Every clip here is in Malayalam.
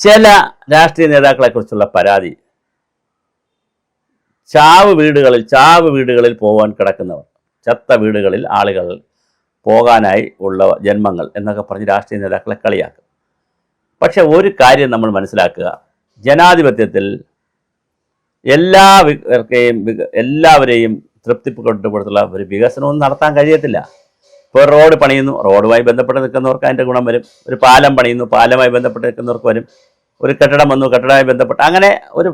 ചില രാഷ്ട്രീയ നേതാക്കളെക്കുറിച്ചുള്ള പരാതി, ചാവ് വീടുകളിൽ പോകാൻ കിടക്കുന്നവർ, ചത്ത വീടുകളിൽ ആളുകൾ പോകാനായി ഉള്ള ജന്മങ്ങൾ എന്നൊക്കെ പറഞ്ഞ് രാഷ്ട്രീയ നേതാക്കളെ കളിയാക്കും. പക്ഷെ ഒരു കാര്യം നമ്മൾ മനസ്സിലാക്കുക, ജനാധിപത്യത്തിൽ എല്ലാവരെയും തൃപ്തിപ്പെടുത്തുള്ള ഒരു വികസനമൊന്നും നടത്താൻ കഴിയത്തില്ല. ഇപ്പോൾ റോഡ് പണിയുന്നു, റോഡുമായി ബന്ധപ്പെട്ട് നിൽക്കുന്നവർക്ക് അതിൻ്റെ ഗുണം വരും. ഒരു പാലം പണിയുന്നു, പാലമായി ബന്ധപ്പെട്ട് നിൽക്കുന്നവർക്ക് വരും. ഒരു കെട്ടിടം വന്നു, കെട്ടിടവുമായി ബന്ധപ്പെട്ട്, അങ്ങനെ ഒരു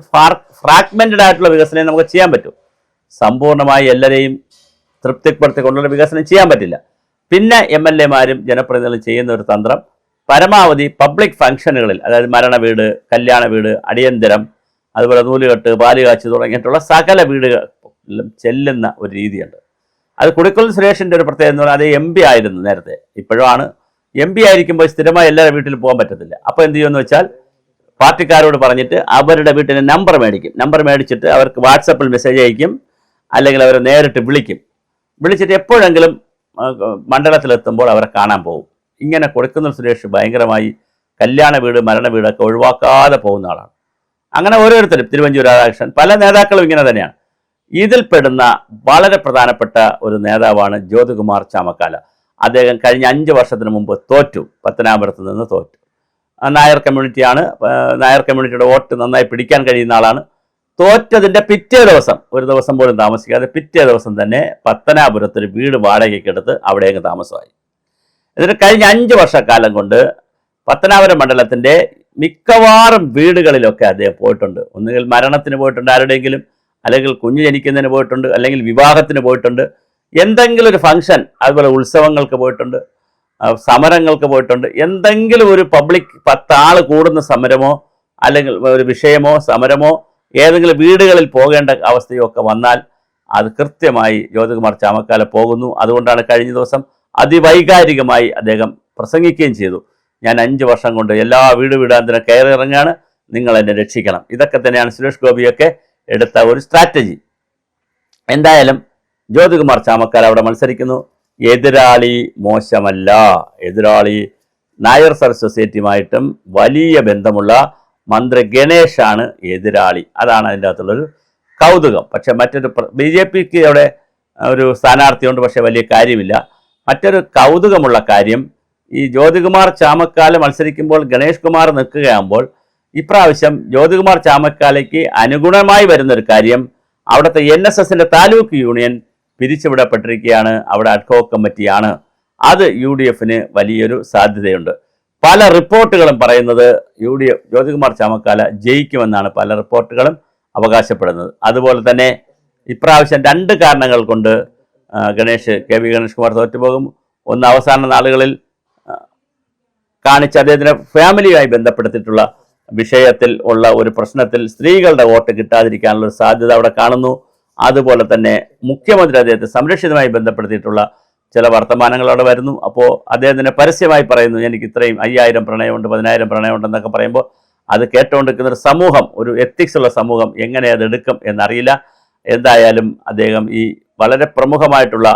ഫ്രാഗ്മെൻറ്റഡ് ആയിട്ടുള്ള വികസനം നമുക്ക് ചെയ്യാൻ പറ്റും. സമ്പൂർണ്ണമായി എല്ലാവരെയും തൃപ്തിപ്പെടുത്തിക്കൊണ്ടുള്ള വികസനം ചെയ്യാൻ പറ്റില്ല. പിന്നെ MLA-മാരും ജനപ്രതിനിധികളും ചെയ്യുന്ന ഒരു തന്ത്രം, പരമാവധി പബ്ലിക് ഫംഗ്ഷനുകളിൽ, അതായത് മരണ വീട്, കല്യാണ വീട്, അടിയന്തരം, അതുപോലെ നൂലുകെട്ട്, പാലുകാച്ച് തുടങ്ങിയിട്ടുള്ള സകല വീടുകളിലും ചെല്ലുന്ന ഒരു രീതിയുണ്ട്. അത് കുടിക്കുളം സുരേഷിൻ്റെ ഒരു പ്രത്യേകത എന്ന് പറഞ്ഞാൽ അത് MP ആയിരുന്നു നേരത്തെ, ഇപ്പോഴുമാണ്. MP ആയിരിക്കുമ്പോൾ സ്ഥിരമായി എല്ലാവരുടെ വീട്ടിലും പോകാൻ പറ്റത്തില്ല. അപ്പോൾ എന്ത് ചെയ്യുമെന്ന് വെച്ചാൽ, പാർട്ടിക്കാരോട് പറഞ്ഞിട്ട് അവരുടെ വീട്ടിലെ നമ്പർ മേടിക്കും. നമ്പർ മേടിച്ചിട്ട് അവർക്ക് വാട്സപ്പിൽ മെസ്സേജ് അയക്കും, അല്ലെങ്കിൽ അവരെ നേരിട്ട് വിളിച്ചിട്ട് എപ്പോഴെങ്കിലും മണ്ഡലത്തിലെത്തുമ്പോൾ അവരെ കാണാൻ പോകും. ഇങ്ങനെ കുടിക്കുളം സുരേഷ് ഭയങ്കരമായി കല്യാണ വീട്, മരണ വീടൊക്കെ ഒഴിവാക്കാതെ പോകുന്ന ആളാണ്. അങ്ങനെ ഓരോരുത്തരും, തിരുവഞ്ചൂർ രാധാകൃഷ്ണൻ, പല നേതാക്കളും ഇങ്ങനെ തന്നെയാണ്. ഇതിൽപ്പെടുന്ന വളരെ പ്രധാനപ്പെട്ട ഒരു നേതാവാണ് ജ്യോതികുമാർ ചാമക്കാല. അദ്ദേഹം കഴിഞ്ഞ 5 വർഷത്തിന് മുമ്പ് തോറ്റു, പത്തനാപുരത്ത് നിന്ന് തോറ്റു. നായർ കമ്മ്യൂണിറ്റിയാണ്, നായർ കമ്മ്യൂണിറ്റിയുടെ വോട്ട് നന്നായി പിടിക്കാൻ കഴിയുന്ന ആളാണ്. തോറ്റതിൻ്റെ പിറ്റേ ദിവസം, ഒരു ദിവസം പോലും താമസിക്കാതെ പിറ്റേ ദിവസം തന്നെ പത്തനാപുരത്തൊരു വീട് വാടകയ്ക്കെടുത്ത് അവിടെയൊക്കെ താമസമായി. എന്നിട്ട് കഴിഞ്ഞ 5 വർഷക്കാലം കൊണ്ട് പത്തനാപുരം മണ്ഡലത്തിൻ്റെ മിക്കവാറും വീടുകളിലൊക്കെ അദ്ദേഹം പോയിട്ടുണ്ട്. ഒന്നുകിൽ മരണത്തിന് പോയിട്ടുണ്ട് ആരുടെയെങ്കിലും, അല്ലെങ്കിൽ കുഞ്ഞ് ജനിക്കുന്നതിന് പോയിട്ടുണ്ട്, അല്ലെങ്കിൽ വിവാഹത്തിന് പോയിട്ടുണ്ട്, എന്തെങ്കിലും ഒരു ഫംഗ്ഷൻ, അതുപോലെ ഉത്സവങ്ങൾക്ക് പോയിട്ടുണ്ട്, സമരങ്ങൾക്ക് പോയിട്ടുണ്ട്. എന്തെങ്കിലും ഒരു പബ്ലിക് 10 ആൾ കൂടുന്ന സമരമോ അല്ലെങ്കിൽ ഒരു വിഷയമോ സമരമോ ഏതെങ്കിലും വീടുകളിൽ പോകേണ്ട അവസ്ഥയോ ഒക്കെ വന്നാൽ അത് കൃത്യമായി ജ്യോതികുമാർ ചാമക്കാല പോകുന്നു. അതുകൊണ്ടാണ് കഴിഞ്ഞ ദിവസം അതിവൈകാരികമായി അദ്ദേഹം പ്രസംഗിക്കുകയും ചെയ്തു. ഞാൻ 5 വർഷം കൊണ്ട് എല്ലാ വീടാന്തരം കയറിയിറങ്ങാണ്, നിങ്ങൾ എന്നെ രക്ഷിക്കണം. ഇതൊക്കെ തന്നെയാണ് സുരേഷ് ഗോപിയൊക്കെ എടുത്ത ഒരു സ്ട്രാറ്റജി. എന്തായാലും ജ്യോതികുമാർ ചാമക്കാല അവിടെ മത്സരിക്കുന്നു. എതിരാളി മോശമല്ല, എതിരാളി നായർ സർവീസ് സൊസൈറ്റിയുമായിട്ടും വലിയ ബന്ധമുള്ള മന്ത്രി ഗണേഷാണ് എതിരാളി. അതാണ് അതിൻ്റെ അകത്തുള്ളൊരു കൗതുകം. പക്ഷെ മറ്റൊരു BJPക്ക് അവിടെ ഒരു സ്ഥാനാർത്ഥിയുണ്ട്, പക്ഷേ വലിയ കാര്യമില്ല. മറ്റൊരു കൗതുകമുള്ള കാര്യം, ഈ ജ്യോതികുമാർ ചാമക്കാല മത്സരിക്കുമ്പോൾ ഗണേഷ് കുമാർ നിൽക്കുകയാകുമ്പോൾ ഇപ്രാവശ്യം ജ്യോതികുമാർ ചാമക്കാലയ്ക്ക് അനുഗുണമായി വരുന്നൊരു കാര്യം, അവിടുത്തെ NSSൻ്റെ താലൂക്ക് യൂണിയൻ പിരിച്ചുവിടപ്പെട്ടിരിക്കുകയാണ്. അവിടെ അഡ്ഹോക് കമ്മിറ്റിയാണ്. അത് UDFന് വലിയൊരു സാധ്യതയുണ്ട്. പല റിപ്പോർട്ടുകളും പറയുന്നത് ജ്യോതികുമാർ ചാമക്കാല ജയിക്കുമെന്നാണ് പല റിപ്പോർട്ടുകളും അവകാശപ്പെടുന്നത്. അതുപോലെ തന്നെ ഇപ്രാവശ്യം 2 കാരണങ്ങൾ കൊണ്ട് KV ഗണേഷ് കുമാർ തോറ്റുപോകും. ഒന്ന്, അവസാന നാളുകളിൽ കാണിച്ച അദ്ദേഹത്തിൻ്റെ ഫാമിലിയുമായി ബന്ധപ്പെടുത്തിയിട്ടുള്ള വിഷയത്തിൽ ഉള്ള ഒരു പ്രശ്നത്തിൽ സ്ത്രീകളുടെ വോട്ട് കിട്ടാതിരിക്കാനുള്ള ഒരു സാധ്യത അവിടെ കാണുന്നു. അതുപോലെ തന്നെ മുഖ്യമന്ത്രി അദ്ദേഹത്തെ സംരക്ഷിതമായി ബന്ധപ്പെടുത്തിയിട്ടുള്ള ചില വർത്തമാനങ്ങൾ അവിടെ വരുന്നു. അപ്പോൾ അദ്ദേഹത്തിനെ പരസ്യമായി പറയുന്നു, എനിക്ക് ഇത്രയും 5000 പ്രണയമുണ്ട്, 10000 പ്രണയമുണ്ടെന്നൊക്കെ പറയുമ്പോൾ അത് കേട്ടുകൊണ്ടിരിക്കുന്ന ഒരു സമൂഹം, ഒരു എത്തിക്സ് ഉള്ള സമൂഹം എങ്ങനെ അത് എടുക്കും എന്നറിയില്ല. എന്തായാലും അദ്ദേഹം ഈ വളരെ പ്രമുഖമായിട്ടുള്ള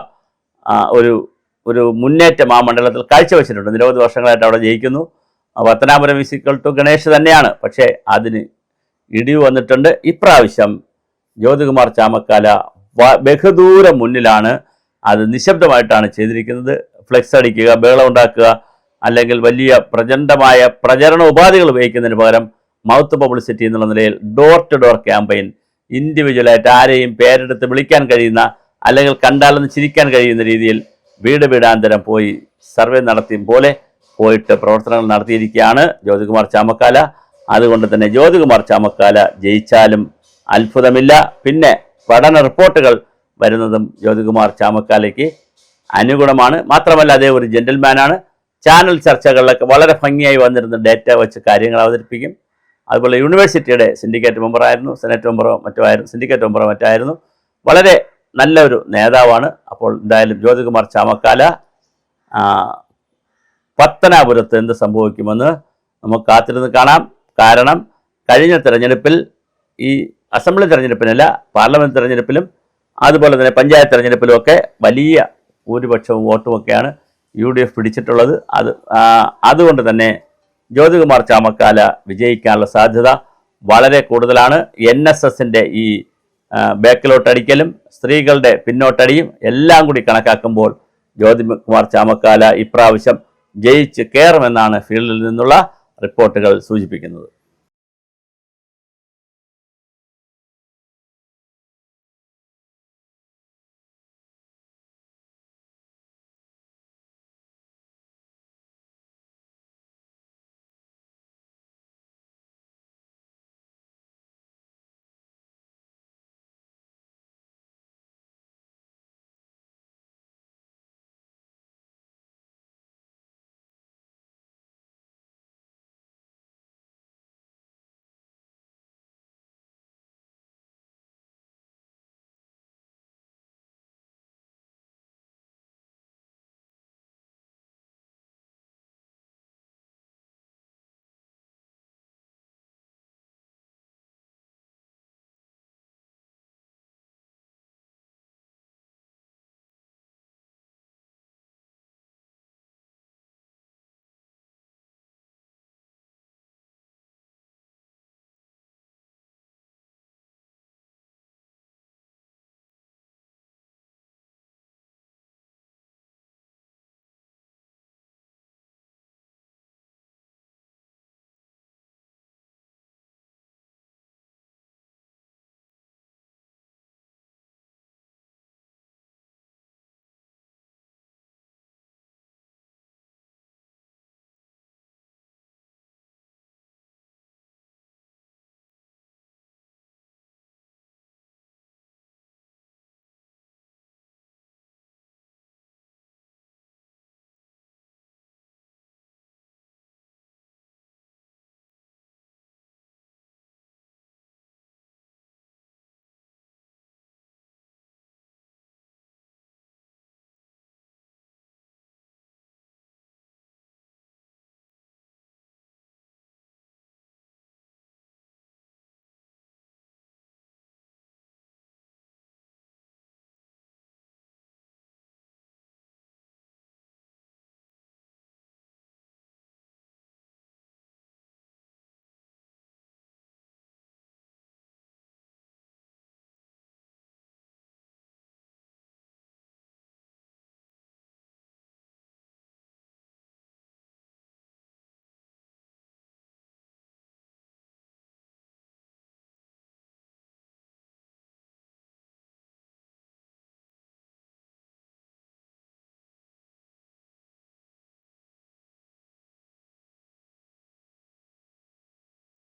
ഒരു മുന്നേറ്റം ആ മണ്ഡലത്തിൽ കാഴ്ചവെച്ചിട്ടുണ്ട്. നിരവധി വർഷങ്ങളായിട്ട് അവിടെ ജയിക്കുന്നു. പത്തനാപുരം = ഗണേഷ് തന്നെയാണ്. പക്ഷേ അതിന് ഇടിവ് വന്നിട്ടുണ്ട്. ഇപ്രാവശ്യം ജ്യോതികുമാർ ചാമക്കാല ബഹുദൂരം മുന്നിലാണ്. അത് നിശബ്ദമായിട്ടാണ് ചെയ്തിരിക്കുന്നത്. ഫ്ലെക്സ് അടിക്കുക, ബഹളം ഉണ്ടാക്കുക, അല്ലെങ്കിൽ വലിയ പ്രചണ്ഡമായ പ്രചരണ ഉപാധികൾ ഉപയോഗിക്കുന്നതിന് പകരം മൗത്ത് പബ്ലിസിറ്റി എന്നുള്ള നിലയിൽ ഡോർ ടു ഡോർ ക്യാമ്പയിൻ, ഇൻഡിവിജ്വലായിട്ട് ആരെയും പേരെടുത്ത് വിളിക്കാൻ കഴിയുന്ന, അല്ലെങ്കിൽ കണ്ടാലൊന്ന് ചിരിക്കാൻ കഴിയുന്ന രീതിയിൽ വീടാന്തരം പോയി സർവേ നടത്തിയും പോലെ പോയിട്ട് പ്രവർത്തനങ്ങൾ നടത്തിയിരിക്കുകയാണ് ജ്യോതികുമാർ ചാമക്കാല. അതുകൊണ്ട് തന്നെ ജ്യോതികുമാർ ചാമക്കാല ജയിച്ചാലും അത്ഭുതമില്ല. പിന്നെ പഠന റിപ്പോർട്ടുകൾ വരുന്നതും ജ്യോതികുമാർ ചാമക്കാലയ്ക്ക് അനുഗുണമാണ്. മാത്രമല്ല അദ്ദേഹം ഒരു ജെന്റിൽമാനാണ്. ചാനൽ ചർച്ചകളിലൊക്കെ വളരെ ഭംഗിയായി വന്നിരുന്ന ഡേറ്റ വെച്ച് കാര്യങ്ങൾ അവതരിപ്പിക്കും. അതുപോലെ യൂണിവേഴ്സിറ്റിയുടെ സിൻഡിക്കേറ്റ് മെമ്പറായിരുന്നു, സെനറ്റ് മെമ്പറോ മറ്റോ ആയിരുന്നു, സിൻഡിക്കേറ്റ് മെമ്പറോ മറ്റായിരുന്നു. വളരെ നല്ലൊരു നേതാവാണ്. അപ്പോൾ എന്തായാലും ജ്യോതികുമാർ ചാമക്കാല പത്തനാപുരത്ത് എന്ത് സംഭവിക്കുമെന്ന് നമുക്ക് കാത്തിരുന്ന് കാണാം. കാരണം കഴിഞ്ഞ തെരഞ്ഞെടുപ്പിൽ, ഈ അസംബ്ലി തെരഞ്ഞെടുപ്പിനല്ല, പാർലമെൻറ്റ് തെരഞ്ഞെടുപ്പിലും അതുപോലെ തന്നെ പഞ്ചായത്ത് തെരഞ്ഞെടുപ്പിലുമൊക്കെ വലിയ ഭൂരിപക്ഷവും വോട്ടുമൊക്കെയാണ് UDF പിടിച്ചിട്ടുള്ളത്. അതുകൊണ്ട് തന്നെ ജ്യോതികുമാർ ചാമക്കാല വിജയിക്കാനുള്ള സാധ്യത വളരെ കൂടുതലാണ്. NSSന്റെ ഈ ബാക്കിലോട്ടടിക്കലും സ്ത്രീകളുടെ പിന്നോട്ടടിയും എല്ലാം കൂടി കണക്കാക്കുമ്പോൾ ജ്യോതികുമാർ ചാമക്കാല ഇപ്രാവശ്യം ജയിച്ച് കയറുമെന്നാണ് ഫീൽഡിൽ നിന്നുള്ള റിപ്പോർട്ടുകൾ സൂചിപ്പിക്കുന്നത്.